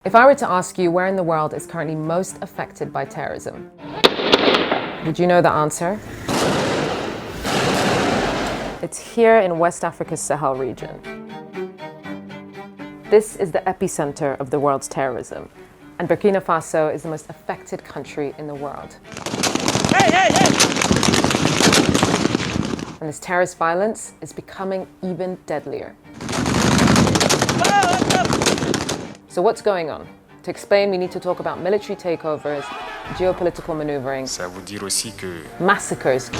If I were to ask you where in the world is currently most affected by terrorism, would you know the answer? It's here in West Africa's Sahel region. This is the epicenter of the world's terrorism, and Burkina Faso is the most affected country in the world. Hey, hey, hey! And this terrorist violence is becoming even deadlier. So what's going on? To explain, we need to talk about military takeovers, geopolitical maneuvering, massacres,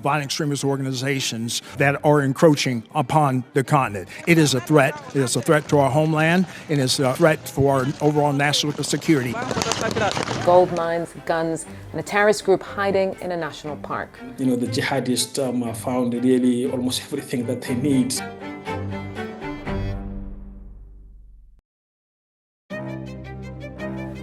violent extremist organizations that are encroaching upon the continent. It is a threat. It is a threat to our homeland. It is a threat for our overall national security. gold mines, guns, and a terrorist group hiding in a national park. The jihadists found really almost everything that they need.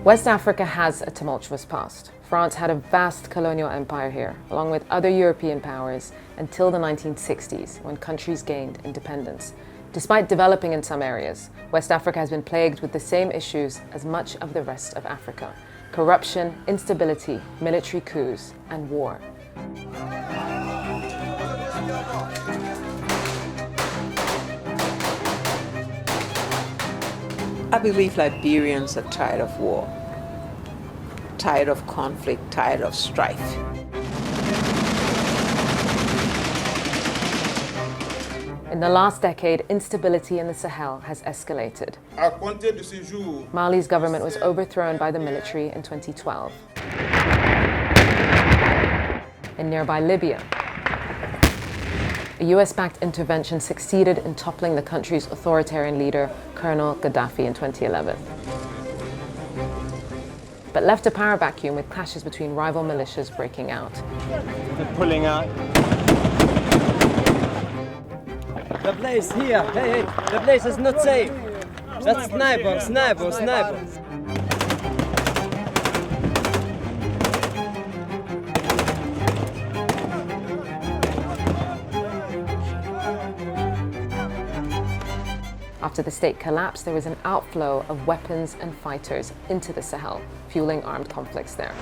West Africa has a tumultuous past. France had a vast colonial empire here, along with other European powers, until the 1960s, when countries gained independence. Despite developing in some areas, West Africa has been plagued with the same issues as much of the rest of Africa: corruption, instability, military coups, and war. I believe Liberians are tired of war, tired of conflict, tired of strife. In the last decade, instability in the Sahel has escalated. Mali's government was overthrown by the military in 2012. In nearby Libya, a US-backed intervention succeeded in toppling the country's authoritarian leader, Colonel Gaddafi, in 2011. But left a power vacuum with clashes between rival militias breaking out. They're pulling out. The place here, hey, the place is not safe. That's snipers. After the state collapsed, there was an outflow of weapons and fighters into the Sahel, fueling armed conflicts there.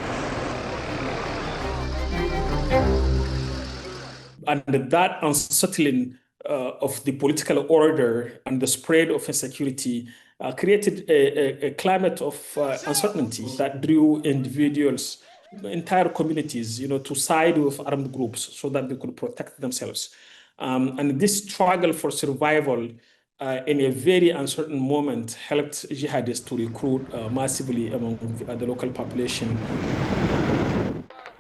And that unsettling of the political order and the spread of insecurity created a climate of uncertainty that drew individuals, entire communities, to side with armed groups so that they could protect themselves. And this struggle for survival in a very uncertain moment helped jihadists to recruit massively among the local population.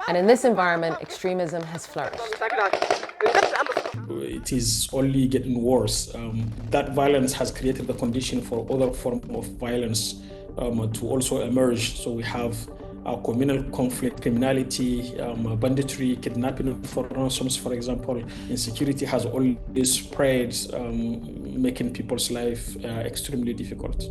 And in this environment, extremism has flourished. It is only getting worse. That violence has created the condition for other forms of violence to also emerge. So we have communal conflict, criminality, banditry, kidnapping for ransoms, for example. Insecurity has always spread, making people's life extremely difficult.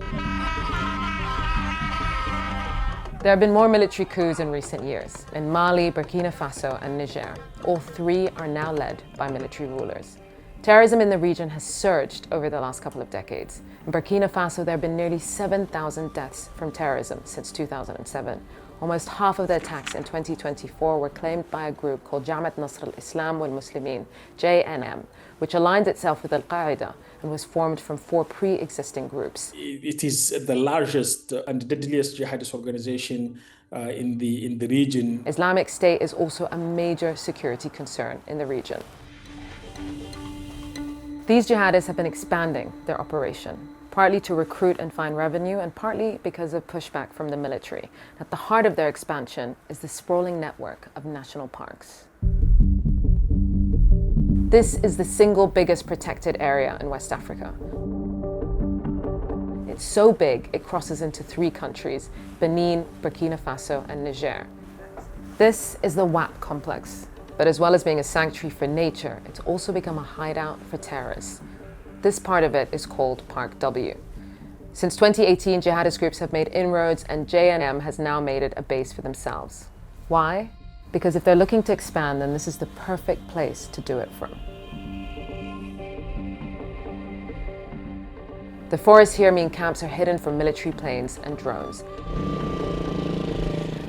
There have been more military coups in recent years, in Mali, Burkina Faso, and Niger. All three are now led by military rulers. Terrorism in the region has surged over the last couple of decades. In Burkina Faso, there have been nearly 7,000 deaths from terrorism since 2007. Almost half of the attacks in 2024 were claimed by a group called Jamaat Nasr al-Islam wal Muslimin, JNM, which aligned itself with Al-Qaeda and was formed from 4 pre-existing groups. It is the largest and deadliest jihadist organization in the region. Islamic State is also a major security concern in the region. These jihadists have been expanding their operation, partly to recruit and find revenue, and partly because of pushback from the military. At the heart of their expansion is the sprawling network of national parks. This is the single biggest protected area in West Africa. It's so big, it crosses into 3 countries: Benin, Burkina Faso, and Niger. This is the WAP complex, but as well as being a sanctuary for nature, it's also become a hideout for terrorists. This part of it is called Park W. Since 2018, jihadist groups have made inroads, and JNM has now made it a base for themselves. Why? Because if they're looking to expand, then this is the perfect place to do it from. The forests here mean camps are hidden from military planes and drones.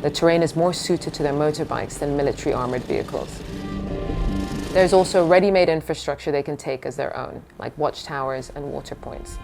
The terrain is more suited to their motorbikes than military armored vehicles. There's also ready-made infrastructure they can take as their own, like watchtowers and water points.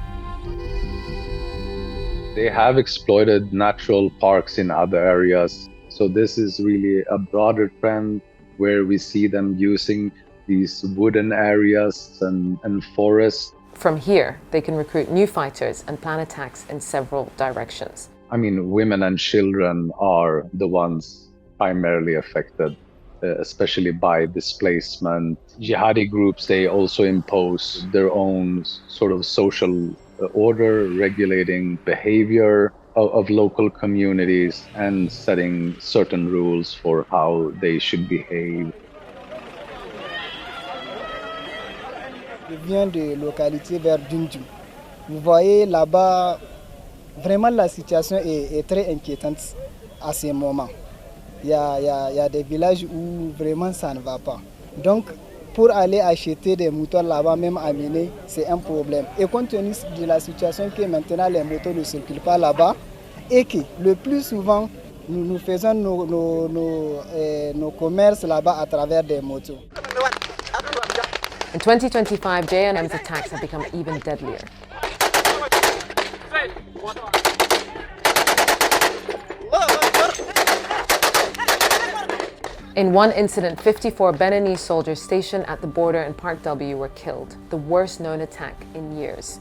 They have exploited natural parks in other areas. So this is really a broader trend where we see them using these wooden areas and forests. From here, they can recruit new fighters and plan attacks in several directions. I mean, women and children are the ones primarily affected, especially by displacement. Jihadi groups, they also impose their own sort of social order, regulating behavior of local communities and setting certain rules for how they should behave. Je viens de localité vers Djibouti. Vous voyez là-bas, vraiment la situation est très inquiétante à ce moment. Il y a des villages où vraiment ça ne va pas. Donc, pour aller acheter des moutons là-bas, même amener, c'est un problème. Et compte tenu de la situation que maintenant les motos ne circulent pas là-bas, et que le plus souvent, nous faisons nos commerces là-bas à travers des motos. In 2025, JNM's attacks have become even deadlier. In one incident, 54 Beninese soldiers stationed at the border in Park W were killed, the worst known attack in years.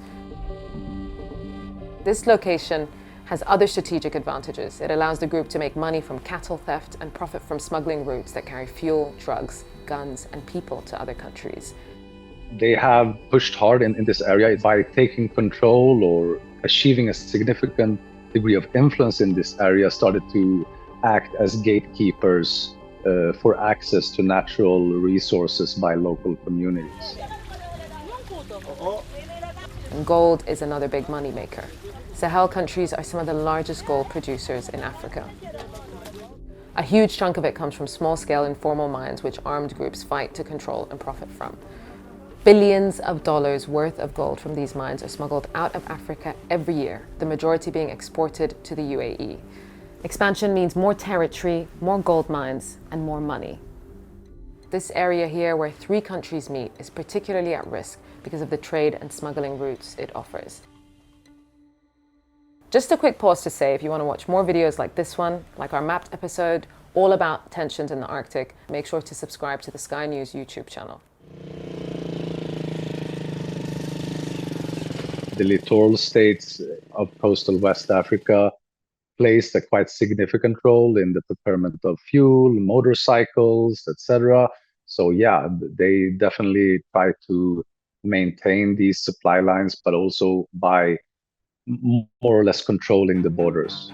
This location has other strategic advantages. It allows the group to make money from cattle theft and profit from smuggling routes that carry fuel, drugs, guns, and people to other countries. They have pushed hard in this area by taking control or achieving a significant degree of influence in this area, started to act as gatekeepers for access to natural resources by local communities. And gold is another big moneymaker. Sahel countries are some of the largest gold producers in Africa. A huge chunk of it comes from small-scale informal mines which armed groups fight to control and profit from. Billions of dollars worth of gold from these mines are smuggled out of Africa every year, the majority being exported to the UAE. Expansion means more territory, more gold mines, and more money. This area here, where 3 countries meet, is particularly at risk because of the trade and smuggling routes it offers. Just a quick pause to say, if you want to watch more videos like this one, like our mapped episode, all about tensions in the Arctic, make sure to subscribe to the Sky News YouTube channel. The littoral states of coastal West Africa plays a quite significant role in the procurement of fuel, motorcycles, etc. So yeah, they definitely try to maintain these supply lines, but also by more or less controlling the borders.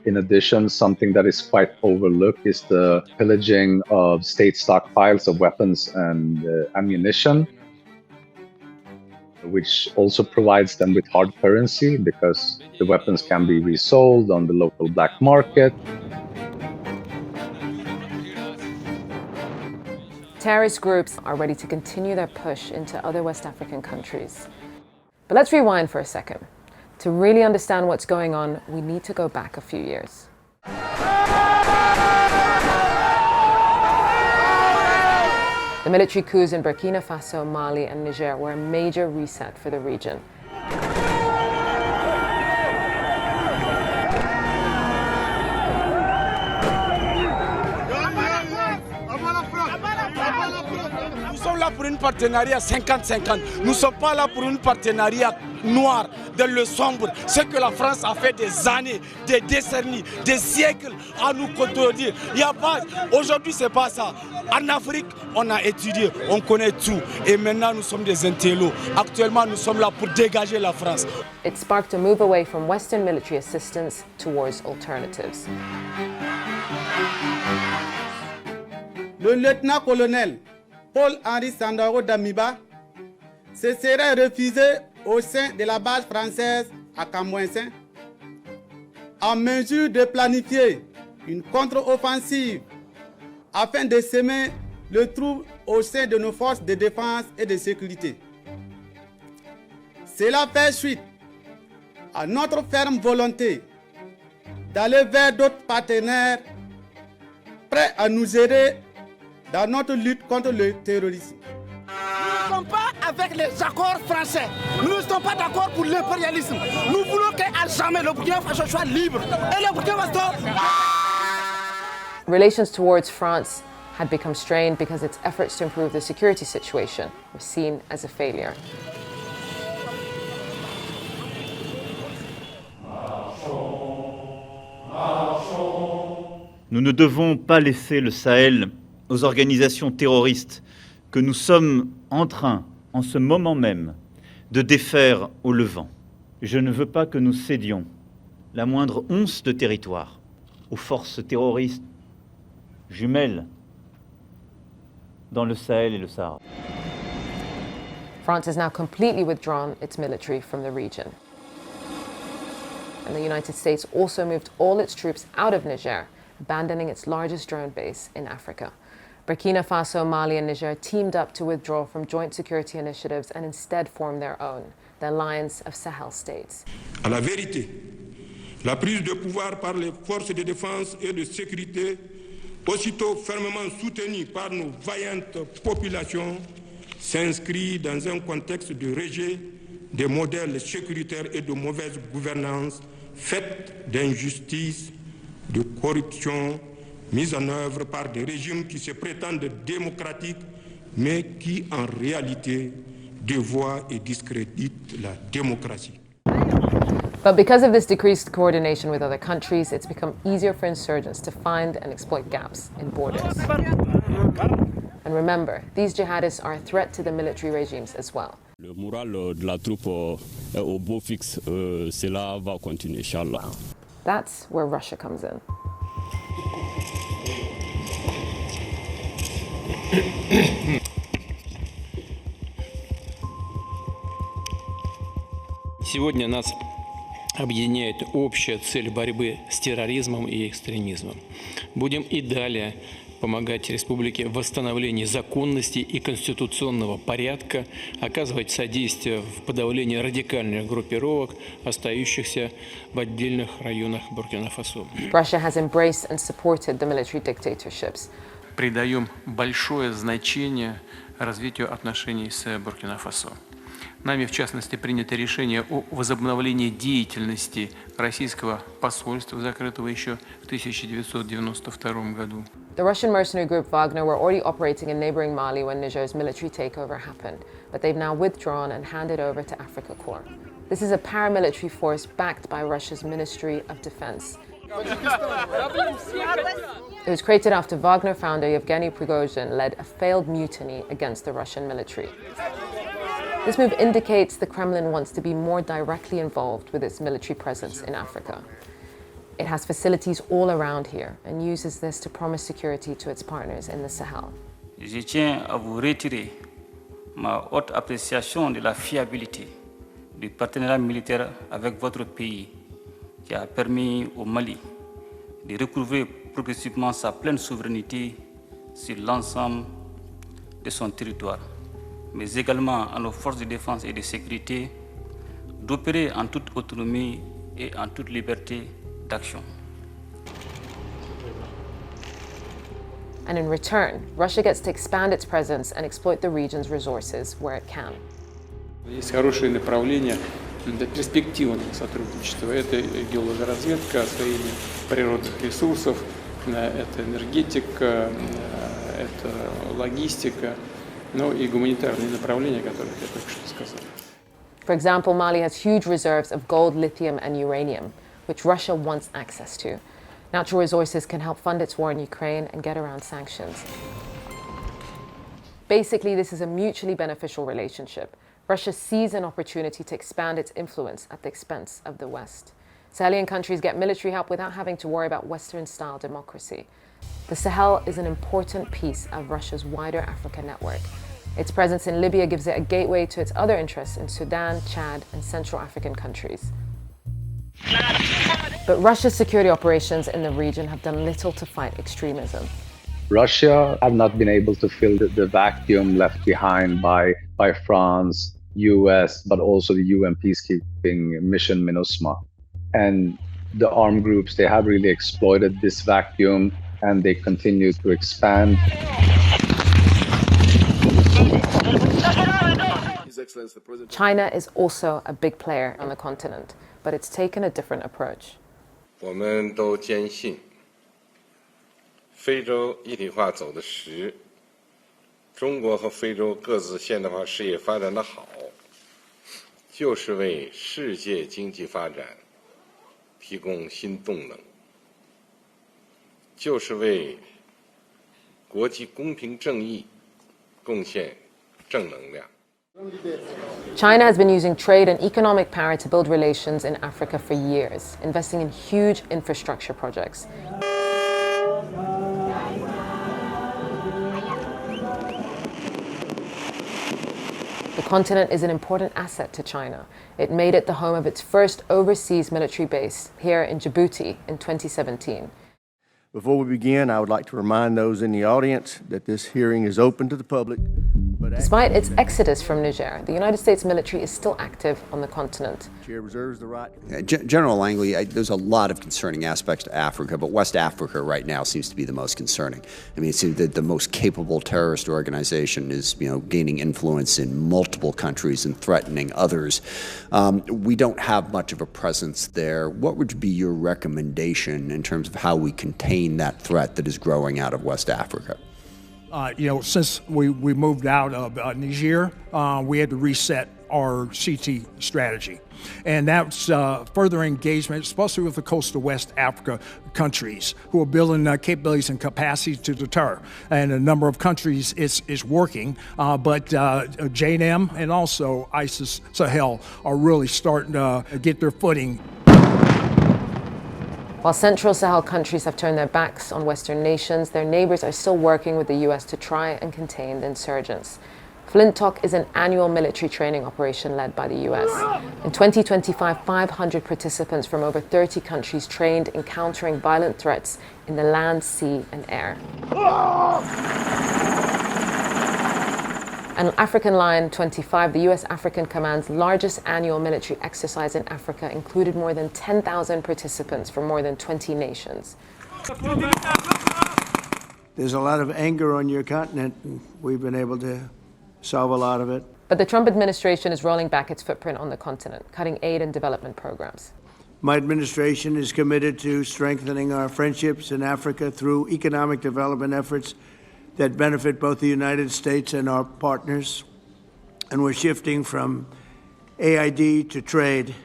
In addition, something that is quite overlooked is the pillaging of state stockpiles of weapons and ammunition, which also provides them with hard currency because the weapons can be resold on the local black market. Terrorist groups are ready to continue their push into other West African countries. But let's rewind for a second. To really understand what's going on, we need to go back a few years. The military coups in Burkina Faso, Mali, and Niger were a major reset for the region. Nous sommes là pour un partenariat 50-50. Nous ne sommes pas là pour un partenariat noir, dans le sombre. Ce que la France a fait des années, des décennies, des siècles à nous contredire. Il y a pas. Aujourd'hui, c'est pas ça. En Afrique, on a étudié, on connaît tout. Et maintenant, nous sommes des intellos. Actuellement, nous sommes là pour dégager la France. It sparked a move away from Western military assistance towards alternatives. Le lieutenant-colonel Paul-Henri Sandaro d'Amiba se serait refusé au sein de la base française à Camouinsin en mesure de planifier une contre-offensive afin de semer le trouble au sein de nos forces de défense et de sécurité. Cela fait suite à notre ferme volonté d'aller vers d'autres partenaires prêts à nous aider dans notre lutte contre le terrorisme. Nous ne sommes pas avec les accords français. Nous ne sommes pas d'accord pour l'impérialisme. Nous voulons qu'à jamais le Burkina Faso soit libre. Et le Burkina Faso... Relations towards France had become strained because its efforts to improve the security situation were seen as a failure. Nous ne devons pas laisser le Sahel aux organisations terroristes que nous sommes en train, en ce moment même, de défaire au Levant. Je ne veux pas que nous cédions la moindre once de territoire aux forces terroristes jumelles dans le Sahel et le Sahara. France has now completely withdrawn its military from the region. And the United States also moved all its troops out of Niger, abandoning its largest drone base in Africa. Burkina Faso, Mali and Niger teamed up to withdraw from joint security initiatives and instead formed their own, the Alliance of Sahel States. À la vérité, la prise de pouvoir par les forces de défense et de sécurité, aussitôt fermement soutenues par nos vaillantes populations, s'inscrit dans un contexte de rejet des modèles sécuritaires et de mauvaise gouvernance faite d'injustice, de corruption, mise en œuvre par des régimes qui se prétendent démocratiques, mais qui en réalité dévoient et discréditent la démocratie. But because of this decreased coordination with other countries, it's become easier for insurgents to find and exploit gaps in borders. And remember, these jihadists are a threat to the military regimes as well. Le moral de la troupe est au beau fixe, cela va continuer, Inch'Allah. That's where Russia comes in. Сегодня нас объединяет общая цель борьбы с терроризмом и экстремизмом. Будем и далее помогать республике в восстановлении законности и конституционного порядка, оказывать содействие в подавлении радикальных группировок, остающихся в отдельных районах Буркина-Фасо. Russia has embraced and supported the military dictatorships. Придаем большое значение развитию отношений с Буркина-Фасо. Нами, в частности, принято решение о возобновлении деятельности российского посольства, закрытого еще в 1992 году. The Russian mercenary group Wagner were already operating in neighboring Mali when Niger's military takeover happened, but they've now withdrawn and handed over to Africa Corps. This is a paramilitary force backed by Russia's Ministry of Defense. It was created after Wagner founder Yevgeny Prigozhin led a failed mutiny against the Russian military. This move indicates the Kremlin wants to be more directly involved with its military presence in Africa. It has facilities all around here and uses this to promise security to its partners in the Sahel. Je tiens à vous retirer ma haute appréciation de la fiabilité du partenariat militaire avec votre pays qui a permis au Mali de recouvrer progressivement sa pleine souveraineté sur l'ensemble de son territoire, mais également à nos forces de défense et de sécurité d'opérer en toute autonomie et en toute liberté d'action. And in return, Russia gets to expand its presence and exploit the region's resources where it can. Есть хорошие направления для перспективного сотрудничества. Это геологоразведка, освоение природных ресурсов, это энергетика, это логистика, ну и гуманитарные направления, о которых я только что сказал. For example, Mali has huge reserves of gold, lithium, and uranium, which Russia wants access to. Natural resources can help fund its war in Ukraine and get around sanctions. Basically, this is a mutually beneficial relationship. Russia sees an opportunity to expand its influence at the expense of the West. Sahelian countries get military help without having to worry about Western-style democracy. The Sahel is an important piece of Russia's wider Africa network. Its presence in Libya gives it a gateway to its other interests in Sudan, Chad, and Central African countries. But Russia's security operations in the region have done little to fight extremism. Russia have not been able to fill the vacuum left behind by France, US, but also the UN peacekeeping mission MINUSMA. And the armed groups, they have really exploited this vacuum and they continue to expand. China is also a big player on the continent, but it's taken a different approach. 我们都坚信，非洲一体化走得实，中国和非洲各自现代化事业发展得好，就是为世界经济发展提供新动能，就是为国际公平正义贡献正能量。 China has been using trade and economic power to build relations in Africa for years, investing in huge infrastructure projects. The continent is an important asset to China. It made it the home of its first overseas military base here in Djibouti in 2017. Before we begin, I would like to remind those in the audience that this hearing is open to the public. Despite its exodus from Niger, the United States military is still active on the continent. Chair reserves the right. General Langley, there's a lot of concerning aspects to Africa, but West Africa right now seems to be the most concerning. I mean, it's the most capable terrorist organization is, gaining influence in multiple countries and threatening others. We don't have much of a presence there. What would be your recommendation in terms of how we contain that threat that is growing out of West Africa? Since we moved out of Niger, we had to reset our CT strategy. And that's further engagement, especially with the coastal West Africa countries who are building capabilities and capacity to deter. And a number of countries is working, but JNM and also ISIS Sahel are really starting to get their footing. While Central Sahel countries have turned their backs on Western nations, their neighbors are still working with the US to try and contain the insurgents. Flintock is an annual military training operation led by the US. In 2025, 500 participants from over 30 countries trained in countering violent threats in the land, sea, and air. And African Lion 25, the US African Command's largest annual military exercise in Africa, included more than 10,000 participants from more than 20 nations. There's a lot of anger on your continent, and we've been able to solve a lot of it. But the Trump administration is rolling back its footprint on the continent, cutting aid and development programs. My administration is committed to strengthening our friendships in Africa through economic development efforts that benefit both the United States and our partners. And we're shifting from AID to trade.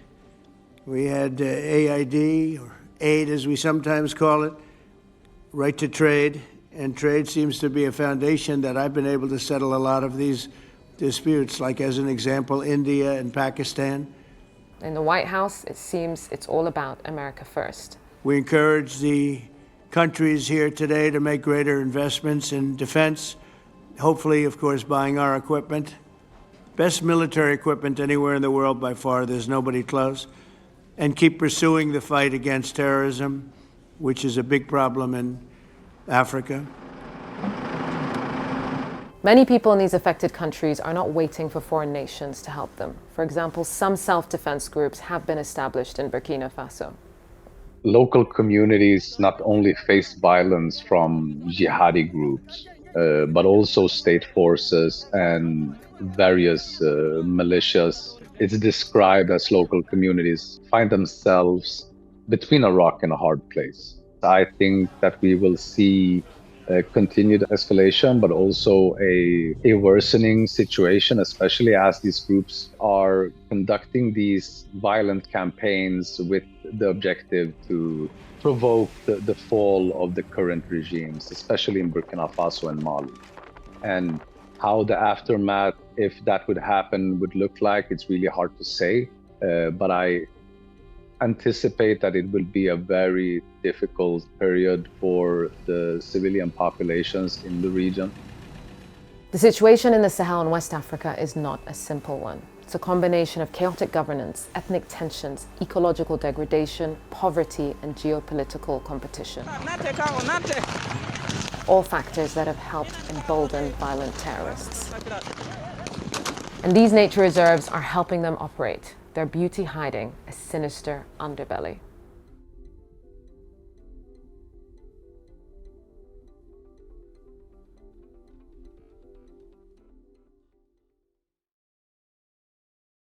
We had AID, or aid as we sometimes call it, right to trade. And trade seems to be a foundation that I've been able to settle a lot of these disputes, like as an example, India and Pakistan. In the White House, it seems it's all about America first. We encourage the countries here today to make greater investments in defense, hopefully, of course, buying our equipment. Best military equipment anywhere in the world by far, there's nobody close. And keep pursuing the fight against terrorism, which is a big problem in Africa. Many people in these affected countries are not waiting for foreign nations to help them. For example, some self-defense groups have been established in Burkina Faso. Local communities not only face violence from jihadi groups, but also state forces and various militias. It's described as local communities find themselves between a rock and a hard place. I think that we will see continued escalation, but also a worsening situation, especially as these groups are conducting these violent campaigns with the objective to provoke the fall of the current regimes, especially in Burkina Faso and Mali. And how the aftermath, if that would happen, would look like, it's really hard to say. But I anticipate that it will be a very difficult period for the civilian populations in the region. The situation in the Sahel and West Africa is not a simple one. It's a combination of chaotic governance, ethnic tensions, ecological degradation, poverty, and geopolitical competition. all factors that have helped embolden violent terrorists. And these nature reserves are helping them operate, their beauty hiding a sinister underbelly.